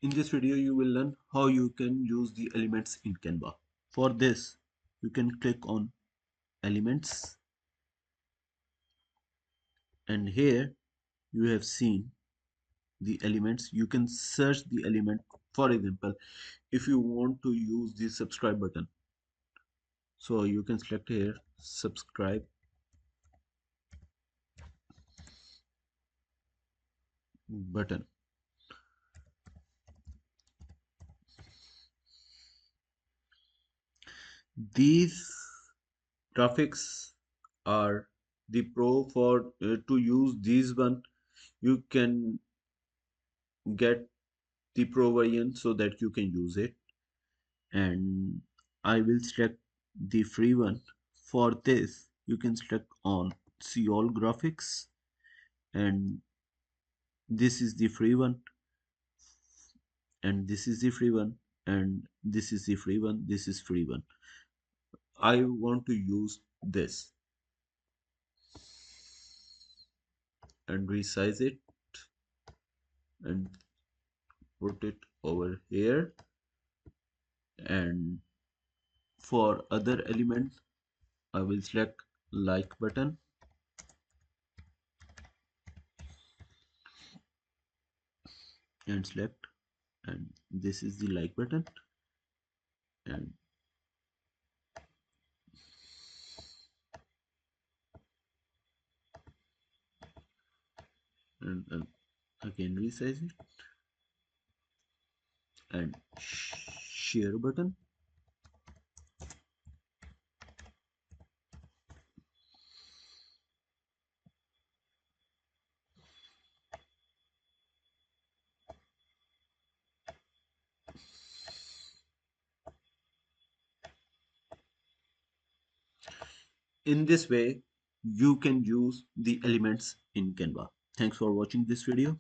In this video, you will learn how you can use the elements in Canva. For this, you can click on elements, and here you have seen the elements. You can search the element. For example, if you want to use the subscribe button, so you can select here subscribe button. These graphics are the pro. For to use these one, you can get the pro version so that you can use it, and I will select the free one. For this, you can select on see all graphics, and this is the free one, and this is the free one, and this is the free one, this is free one. I want to use this and resize it and put it over here. And for other element, I will select like button and select, and this is the like button, and and again resize it, and share button. In this way, you can use the elements in Canva. Thanks for watching this video.